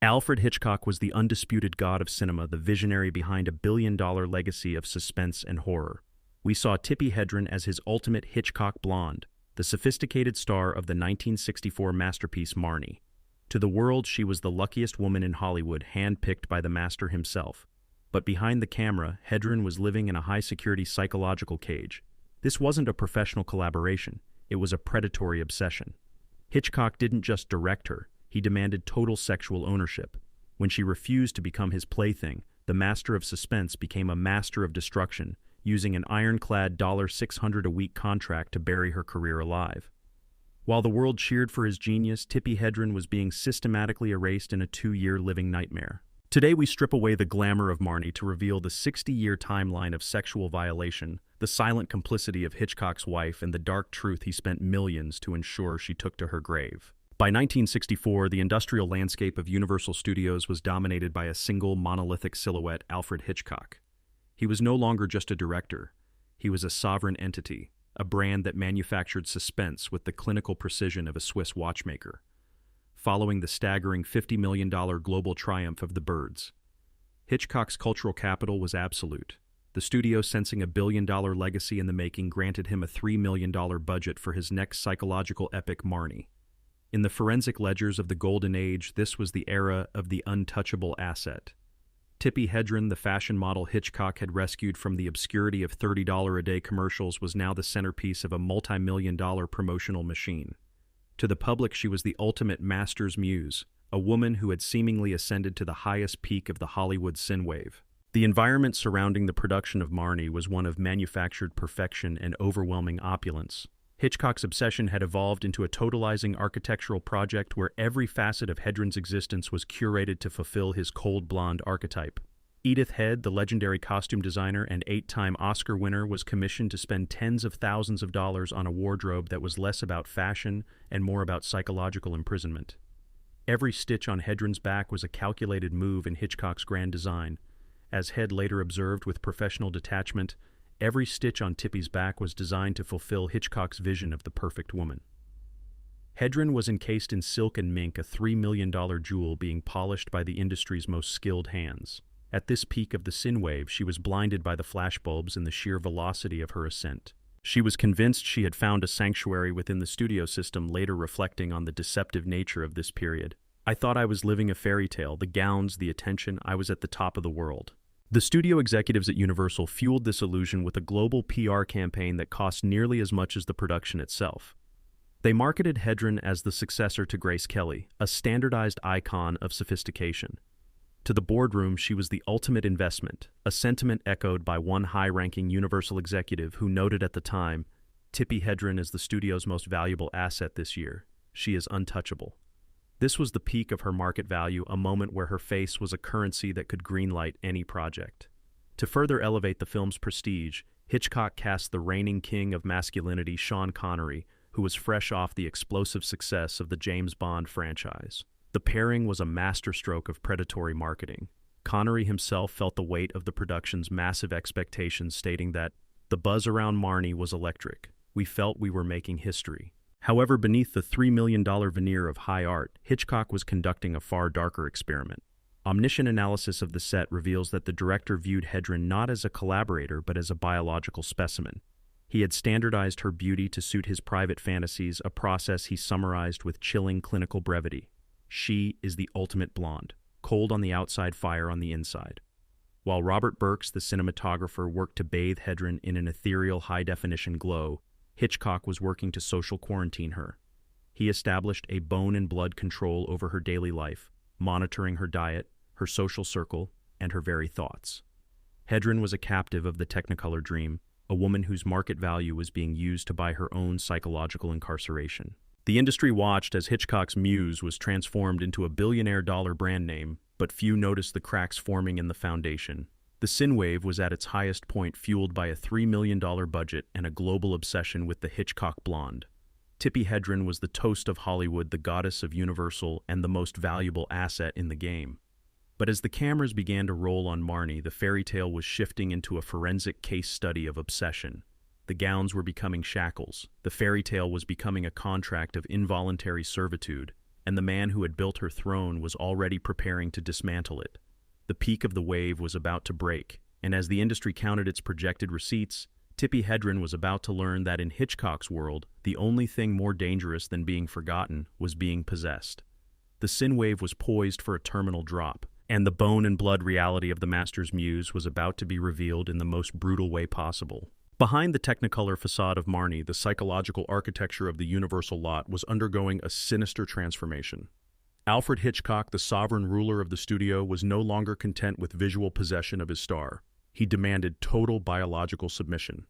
Alfred Hitchcock was the undisputed god of cinema, the visionary behind a billion-dollar legacy of suspense and horror. We saw Tippi Hedren as his ultimate Hitchcock blonde, the sophisticated star of the 1964 masterpiece Marnie. To the world, she was the luckiest woman in Hollywood, handpicked by the master himself. But behind the camera, Hedren was living in a high-security psychological cage. This wasn't a professional collaboration. It was a predatory obsession. Hitchcock didn't just direct her. He demanded total sexual ownership. When she refused to become his plaything, the master of suspense became a master of destruction, using an ironclad $600 a week contract to bury her career alive. While the world cheered for his genius, Tippi Hedren was being systematically erased in a 2-year living nightmare. Today we strip away the glamour of Marnie to reveal the 60-year timeline of sexual violation, the silent complicity of Hitchcock's wife, and the dark truth he spent millions to ensure she took to her grave. By 1964, the industrial landscape of Universal Studios was dominated by a single monolithic silhouette, Alfred Hitchcock. He was no longer just a director. He was a sovereign entity, a brand that manufactured suspense with the clinical precision of a Swiss watchmaker. Following the staggering $50 million global triumph of The Birds, Hitchcock's cultural capital was absolute. The studio, sensing a billion-dollar legacy in the making, granted him a $3 million budget for his next psychological epic, Marnie. In the forensic ledgers of the Golden Age, this was the era of the untouchable asset. Tippi Hedren, the fashion model Hitchcock had rescued from the obscurity of $30-a-day commercials, was now the centerpiece of a multi-million-dollar promotional machine. To the public, she was the ultimate master's muse, a woman who had seemingly ascended to the highest peak of the Hollywood sin wave. The environment surrounding the production of Marnie was one of manufactured perfection and overwhelming opulence. Hitchcock's obsession had evolved into a totalizing architectural project where every facet of Hedren's existence was curated to fulfill his cold blonde archetype. Edith Head, the legendary costume designer and 8-time Oscar winner, was commissioned to spend tens of thousands of dollars on a wardrobe that was less about fashion and more about psychological imprisonment. Every stitch on Hedren's back was a calculated move in Hitchcock's grand design. As Head later observed with professional detachment, every stitch on Tippi's back was designed to fulfill Hitchcock's vision of the perfect woman. Hedren was encased in silk and mink, a $3 million jewel being polished by the industry's most skilled hands. At this peak of the sin wave, she was blinded by the flashbulbs and the sheer velocity of her ascent. She was convinced she had found a sanctuary within the studio system, later reflecting on the deceptive nature of this period. "I thought I was living a fairy tale, the gowns, the attention, I was at the top of the world." The studio executives at Universal fueled this illusion with a global PR campaign that cost nearly as much as the production itself. They marketed Hedren as the successor to Grace Kelly, a standardized icon of sophistication. To the boardroom, she was the ultimate investment, a sentiment echoed by one high-ranking Universal executive who noted at the time, "Tippi Hedren is the studio's most valuable asset this year. She is untouchable." This was the peak of her market value, a moment where her face was a currency that could greenlight any project. To further elevate the film's prestige, Hitchcock cast the reigning king of masculinity, Sean Connery, who was fresh off the explosive success of the James Bond franchise. The pairing was a masterstroke of predatory marketing. Connery himself felt the weight of the production's massive expectations, stating that, "The buzz around Marnie was electric. We felt we were making history." However, beneath the $3 million veneer of high art, Hitchcock was conducting a far darker experiment. Omniscient analysis of the set reveals that the director viewed Hedren not as a collaborator but as a biological specimen. He had standardized her beauty to suit his private fantasies, a process he summarized with chilling clinical brevity. "She is the ultimate blonde, cold on the outside, fire on the inside." While Robert Burks, the cinematographer, worked to bathe Hedren in an ethereal high-definition glow, Hitchcock was working to social quarantine her. He established a bone-and-blood control over her daily life, monitoring her diet, her social circle, and her very thoughts. Hedren was a captive of the Technicolor dream, a woman whose market value was being used to buy her own psychological incarceration. The industry watched as Hitchcock's muse was transformed into a billionaire-dollar brand name, but few noticed the cracks forming in the foundation. The sin wave was at its highest point, fueled by a $3 million budget and a global obsession with the Hitchcock blonde. Tippi Hedren was the toast of Hollywood, the goddess of Universal, and the most valuable asset in the game. But as the cameras began to roll on Marnie, the fairy tale was shifting into a forensic case study of obsession. The gowns were becoming shackles. The fairy tale was becoming a contract of involuntary servitude. and the man who had built her throne was already preparing to dismantle it. The peak of the wave was about to break, and as the industry counted its projected receipts, Tippi Hedren was about to learn that in Hitchcock's world, the only thing more dangerous than being forgotten was being possessed. The sin wave was poised for a terminal drop, and the bone and blood reality of the master's muse was about to be revealed in the most brutal way possible. Behind the technicolor facade of Marnie, the psychological architecture of the universal lot was undergoing a sinister transformation. Alfred Hitchcock, the sovereign ruler of the studio, was no longer content with visual possession of his star. He demanded total biological submission.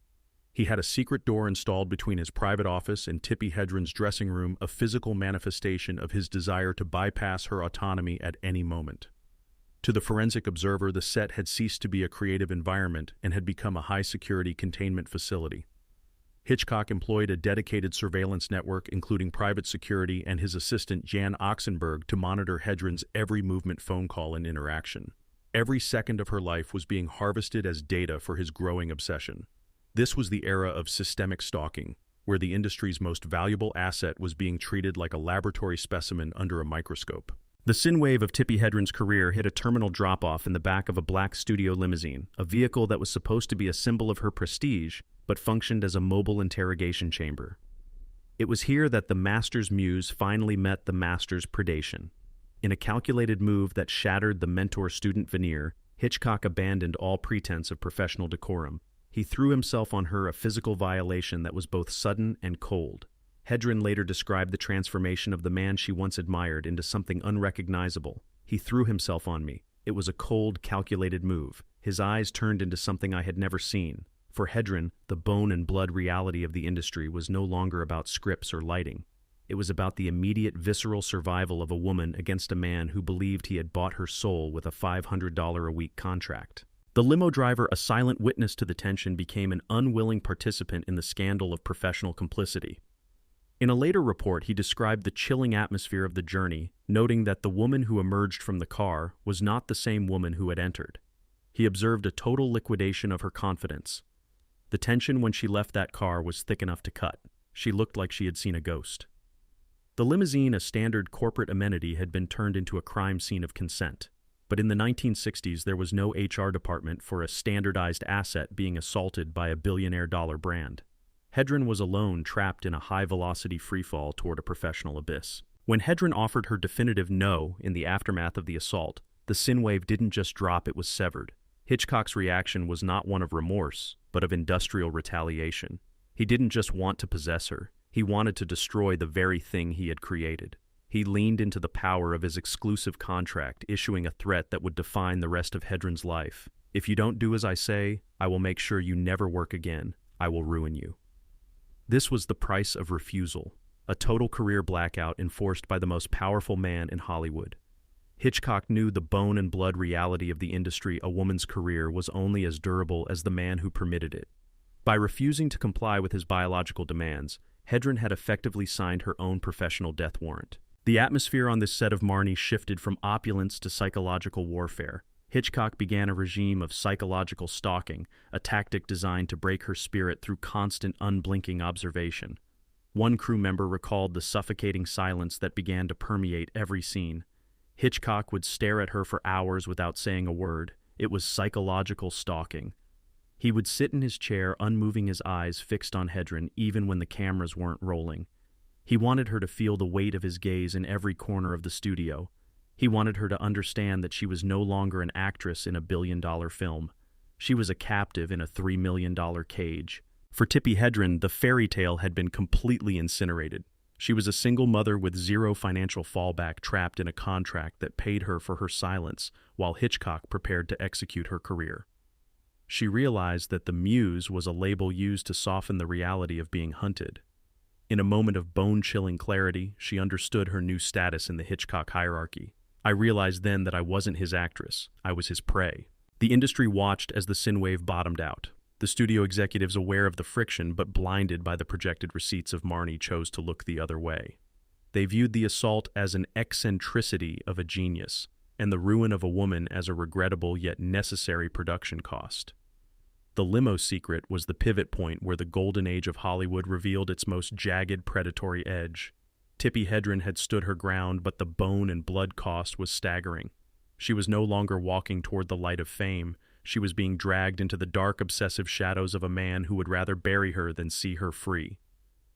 He had a secret door installed between his private office and Tippi Hedren's dressing room, a physical manifestation of his desire to bypass her autonomy at any moment. To the forensic observer, the set had ceased to be a creative environment and had become a high-security containment facility. Hitchcock employed a dedicated surveillance network, including private security and his assistant Jan Oxenberg, to monitor Hedren's every movement, phone call, and interaction. Every second of her life was being harvested as data for his growing obsession. This was the era of systemic stalking, where the industry's most valuable asset was being treated like a laboratory specimen under a microscope. The sin wave of Tippi Hedren's career hit a terminal drop-off in the back of a black studio limousine, a vehicle that was supposed to be a symbol of her prestige, but functioned as a mobile interrogation chamber. It was here that the master's muse finally met the master's predation. In a calculated move that shattered the mentor-student veneer, Hitchcock abandoned all pretense of professional decorum. He threw himself on her, a physical violation that was both sudden and cold. Hedren later described the transformation of the man she once admired into something unrecognizable. He threw himself on me. It was a cold, calculated move. His eyes turned into something I had never seen. For Hedren, the bone and blood reality of the industry was no longer about scripts or lighting. It was about the immediate, visceral survival of a woman against a man who believed he had bought her soul with a $500 a week contract. The limo driver, a silent witness to the tension, became an unwilling participant in the scandal of professional complicity. In a later report, he described the chilling atmosphere of the journey, noting that the woman who emerged from the car was not the same woman who had entered. He observed a total liquidation of her confidence. The tension when she left that car was thick enough to cut. She looked like she had seen a ghost. The limousine, a standard corporate amenity, had been turned into a crime scene of consent. But in the 1960s, there was no HR department for a standardized asset being assaulted by a billionaire-dollar brand. Hedren was alone, trapped in a high-velocity freefall toward a professional abyss. When Hedren offered her definitive no in the aftermath of the assault, the sin wave didn't just drop, it was severed. Hitchcock's reaction was not one of remorse, but of industrial retaliation. He didn't just want to possess her, he wanted to destroy the very thing he had created. He leaned into the power of his exclusive contract, issuing a threat that would define the rest of Hedren's life. If you don't do as I say, I will make sure you never work again. I will ruin you. This was the price of refusal, a total career blackout enforced by the most powerful man in Hollywood. Hitchcock knew the bone and blood reality of the industry. A woman's career was only as durable as the man who permitted it. By refusing to comply with his biological demands, Hedren had effectively signed her own professional death warrant. The atmosphere on this set of Marnie shifted from opulence to psychological warfare. Hitchcock began a regime of psychological stalking, a tactic designed to break her spirit through constant, unblinking observation. One crew member recalled the suffocating silence that began to permeate every scene. Hitchcock would stare at her for hours without saying a word. It was psychological stalking. He would sit in his chair, unmoving, his eyes fixed on Hedren, even when the cameras weren't rolling. He wanted her to feel the weight of his gaze in every corner of the studio. He wanted her to understand that she was no longer an actress in a billion-dollar film. She was a captive in a $3 million cage. For Tippi Hedren, the fairy tale had been completely incinerated. She was a single mother with zero financial fallback, trapped in a contract that paid her for her silence, while Hitchcock prepared to execute her career. She realized that the muse was a label used to soften the reality of being hunted. In a moment of bone-chilling clarity, she understood her new status in the Hitchcock hierarchy. I realized then that I wasn't his actress, I was his prey. The industry watched as the sin wave bottomed out. The studio executives, aware of the friction but blinded by the projected receipts of Marnie, chose to look the other way. They viewed the assault as an eccentricity of a genius, and the ruin of a woman as a regrettable yet necessary production cost. The limo secret was the pivot point where the golden age of Hollywood revealed its most jagged, predatory edge. Tippi Hedren had stood her ground, but the bone and blood cost was staggering. She was no longer walking toward the light of fame. She was being dragged into the dark, obsessive shadows of a man who would rather bury her than see her free.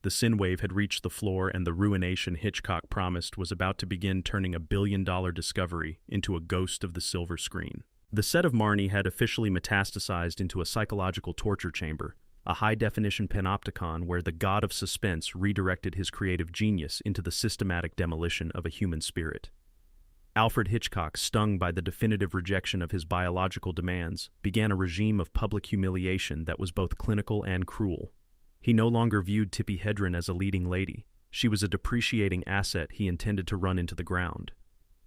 The sin wave had reached the floor, and the ruination Hitchcock promised was about to begin turning a billion-dollar discovery into a ghost of the silver screen. The set of Marnie had officially metastasized into a psychological torture chamber, a high-definition panopticon where the god of suspense redirected his creative genius into the systematic demolition of a human spirit. Alfred Hitchcock, stung by the definitive rejection of his biological demands, began a regime of public humiliation that was both clinical and cruel. He no longer viewed Tippi Hedren as a leading lady. She was a depreciating asset he intended to run into the ground.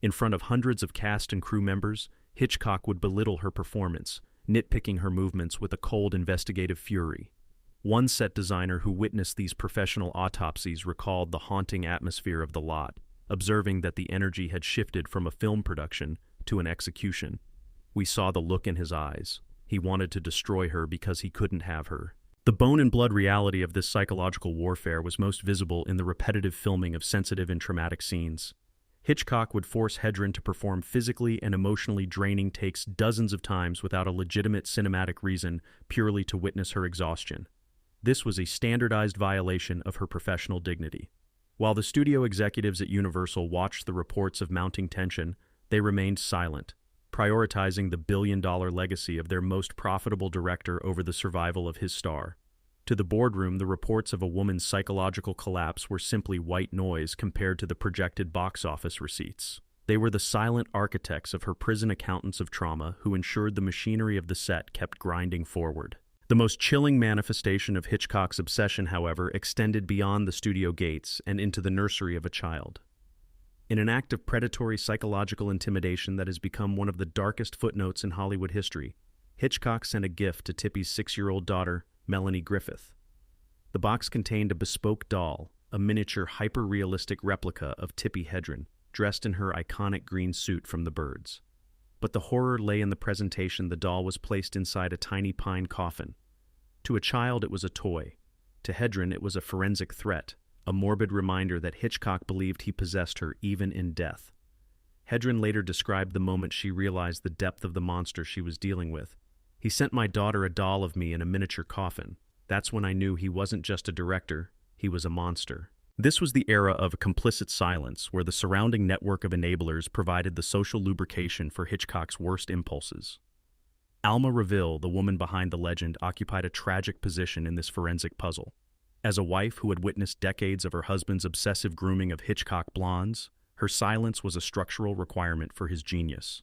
In front of hundreds of cast and crew members, Hitchcock would belittle her performance, nitpicking her movements with a cold investigative fury. One set designer who witnessed these professional autopsies recalled the haunting atmosphere of the lot, observing that the energy had shifted from a film production to an execution. We saw the look in his eyes. He wanted to destroy her because he couldn't have her. The bone and blood reality of this psychological warfare was most visible in the repetitive filming of sensitive and traumatic scenes. Hitchcock would force Hedren to perform physically and emotionally draining takes dozens of times without a legitimate cinematic reason, purely to witness her exhaustion. This was a standardized violation of her professional dignity. While the studio executives at Universal watched the reports of mounting tension, they remained silent, prioritizing the billion-dollar legacy of their most profitable director over the survival of his star. To the boardroom, the reports of a woman's psychological collapse were simply white noise compared to the projected box office receipts. They were the silent architects of her prison accountants of trauma who ensured the machinery of the set kept grinding forward. The most chilling manifestation of Hitchcock's obsession, however, extended beyond the studio gates and into the nursery of a child. In an act of predatory psychological intimidation that has become one of the darkest footnotes in Hollywood history, Hitchcock sent a gift to Tippi's 6-year-old daughter, Melanie Griffith. The box contained a bespoke doll, a miniature hyper-realistic replica of Tippi Hedren, dressed in her iconic green suit from The Birds. But the horror lay in the presentation. The doll was placed inside a tiny pine coffin. To a child, it was a toy. To Hedren, it was a forensic threat, a morbid reminder that Hitchcock believed he possessed her even in death. Hedren later described the moment she realized the depth of the monster she was dealing with. "He sent my daughter a doll of me in a miniature coffin. That's when I knew he wasn't just a director, he was a monster." This was the era of complicit silence, where the surrounding network of enablers provided the social lubrication for Hitchcock's worst impulses. Alma Reville, the woman behind the legend, occupied a tragic position in this forensic puzzle. As a wife who had witnessed decades of her husband's obsessive grooming of Hitchcock blondes, her silence was a structural requirement for his genius.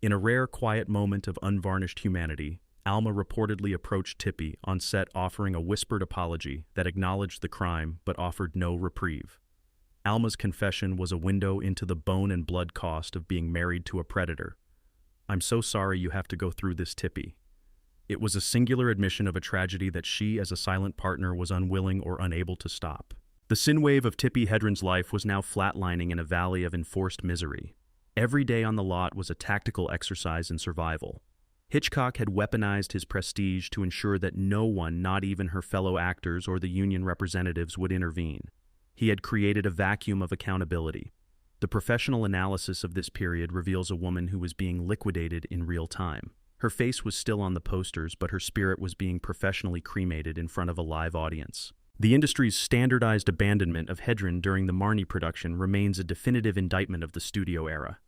In a rare, quiet moment of unvarnished humanity, Alma reportedly approached Tippi on set offering a whispered apology that acknowledged the crime but offered no reprieve. Alma's confession was a window into the bone and blood cost of being married to a predator. "I'm so sorry you have to go through this, Tippi." It was a singular admission of a tragedy that she, as a silent partner, was unwilling or unable to stop. The sin wave of Tippi Hedren's life was now flatlining in a valley of enforced misery. Every day on the lot was a tactical exercise in survival. Hitchcock had weaponized his prestige to ensure that no one, not even her fellow actors or the union representatives, would intervene. He had created a vacuum of accountability. The professional analysis of this period reveals a woman who was being liquidated in real time. Her face was still on the posters, but her spirit was being professionally cremated in front of a live audience. The industry's standardized abandonment of Hedren during the Marnie production remains a definitive indictment of the studio era.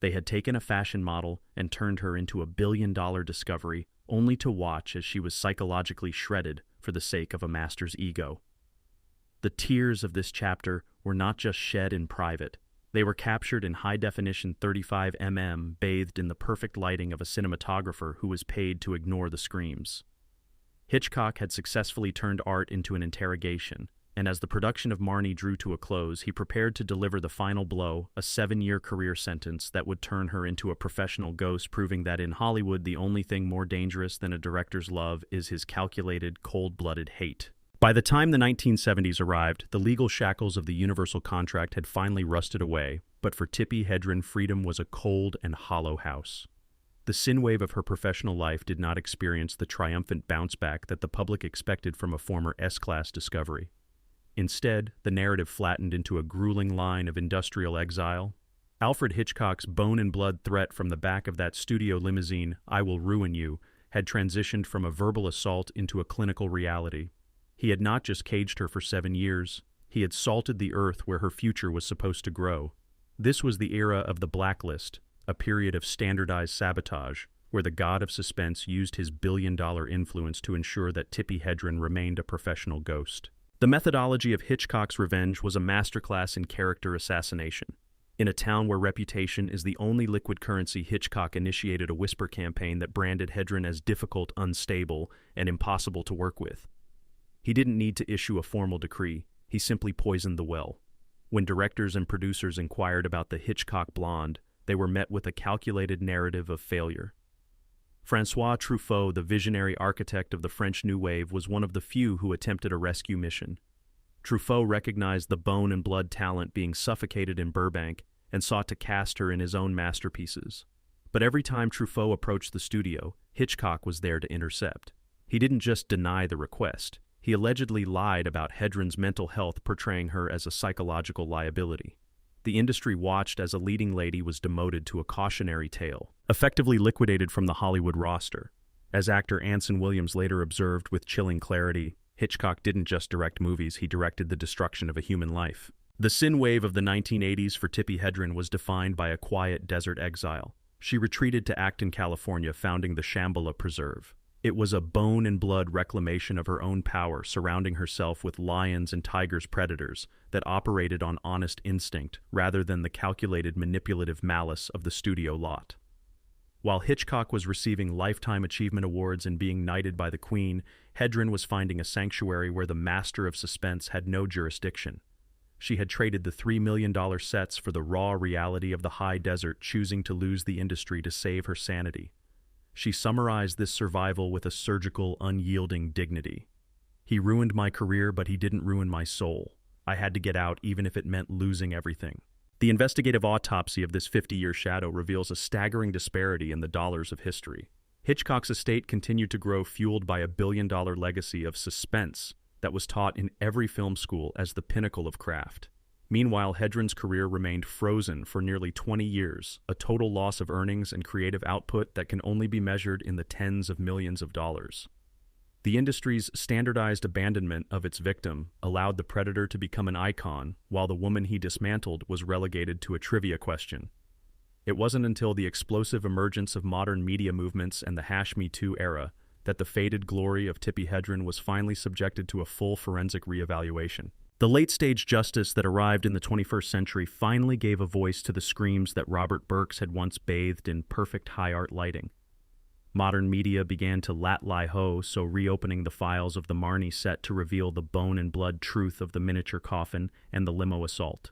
They had taken a fashion model and turned her into a billion-dollar discovery, only to watch as she was psychologically shredded for the sake of a master's ego. The tears of this chapter were not just shed in private. They were captured in high-definition 35mm, bathed in the perfect lighting of a cinematographer who was paid to ignore the screams. Hitchcock had successfully turned art into an interrogation, and as the production of Marnie drew to a close, he prepared to deliver the final blow, a 7-year career sentence that would turn her into a professional ghost, proving that in Hollywood the only thing more dangerous than a director's love is his calculated, cold-blooded hate. By the time the 1970s arrived, the legal shackles of the Universal contract had finally rusted away, but for Tippi Hedren, freedom was a cold and hollow house. The sin wave of her professional life did not experience the triumphant bounce back that the public expected from a former S-class discovery. Instead, the narrative flattened into a grueling line of industrial exile. Alfred Hitchcock's bone-and-blood threat from the back of that studio limousine, "I will ruin you," had transitioned from a verbal assault into a clinical reality. He had not just caged her for 7 years, he had salted the earth where her future was supposed to grow. This was the era of the blacklist, a period of standardized sabotage, where the god of suspense used his billion-dollar influence to ensure that Tippi Hedren remained a professional ghost. The methodology of Hitchcock's revenge was a masterclass in character assassination. In a town where reputation is the only liquid currency, Hitchcock initiated a whisper campaign that branded Hedren as difficult, unstable, and impossible to work with. He didn't need to issue a formal decree, he simply poisoned the well. When directors and producers inquired about the Hitchcock blonde, they were met with a calculated narrative of failure. François Truffaut, the visionary architect of the French New Wave, was one of the few who attempted a rescue mission. Truffaut recognized the bone and blood talent being suffocated in Burbank and sought to cast her in his own masterpieces. But every time Truffaut approached the studio, Hitchcock was there to intercept. He didn't just deny the request. He allegedly lied about Hedren's mental health, portraying her as a psychological liability. The industry watched as a leading lady was demoted to a cautionary tale, effectively liquidated from the Hollywood roster. As actor Anson Williams later observed with chilling clarity, Hitchcock didn't just direct movies, he directed the destruction of a human life. The sin wave of the 1980s for Tippi Hedren was defined by a quiet desert exile. She retreated to Acton, California, founding the Shambhala Preserve. It was a bone-and-blood reclamation of her own power, surrounding herself with lions and tigers, predators that operated on honest instinct rather than the calculated manipulative malice of the studio lot. While Hitchcock was receiving Lifetime Achievement Awards and being knighted by the Queen, Hedren was finding a sanctuary where the master of suspense had no jurisdiction. She had traded the $3 million sets for the raw reality of the high desert, choosing to lose the industry to save her sanity. She summarized this survival with a surgical, unyielding dignity. "He ruined my career, but he didn't ruin my soul. I had to get out even if it meant losing everything." The investigative autopsy of this 50-year shadow reveals a staggering disparity in the dollars of history. Hitchcock's estate continued to grow, fueled by a billion-dollar legacy of suspense that was taught in every film school as the pinnacle of craft. Meanwhile, Hedren's career remained frozen for nearly 20 years, a total loss of earnings and creative output that can only be measured in the tens of millions of dollars. The industry's standardized abandonment of its victim allowed the predator to become an icon, while the woman he dismantled was relegated to a trivia question. It wasn't until the explosive emergence of modern media movements and the #MeToo era that the faded glory of Tippi Hedren was finally subjected to a full forensic reevaluation. The late-stage justice that arrived in the 21st century finally gave a voice to the screams that Robert Burks had once bathed in perfect high-art lighting. Modern media began to lie-ho, so reopening the files of the Marnie set to reveal the bone-and-blood truth of the miniature coffin and the limo assault.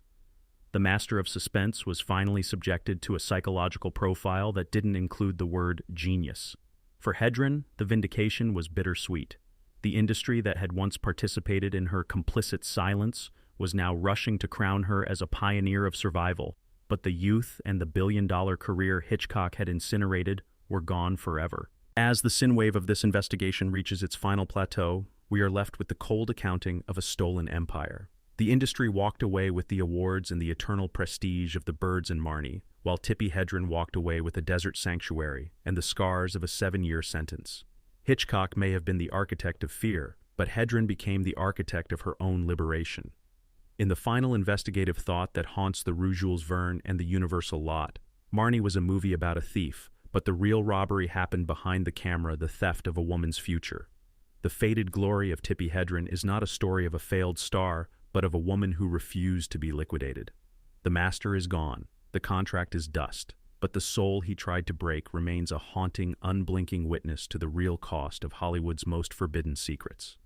The master of suspense was finally subjected to a psychological profile that didn't include the word genius. For Hedren, the vindication was bittersweet. The industry that had once participated in her complicit silence was now rushing to crown her as a pioneer of survival, but the youth and the billion-dollar career Hitchcock had incinerated were gone forever. As the sin wave of this investigation reaches its final plateau, we are left with the cold accounting of a stolen empire. The industry walked away with the awards and the eternal prestige of the birds and Marnie, while Tippi Hedren walked away with a desert sanctuary and the scars of a 7-year sentence. Hitchcock may have been the architect of fear, but Hedren became the architect of her own liberation. In the final investigative thought that haunts the Rue Jules Verne and the Universal lot, Marnie was a movie about a thief, but the real robbery happened behind the camera, the theft of a woman's future. The faded glory of Tippi Hedren is not a story of a failed star, but of a woman who refused to be liquidated. The master is gone, the contract is dust, but the soul he tried to break remains a haunting, unblinking witness to the real cost of Hollywood's most forbidden secrets.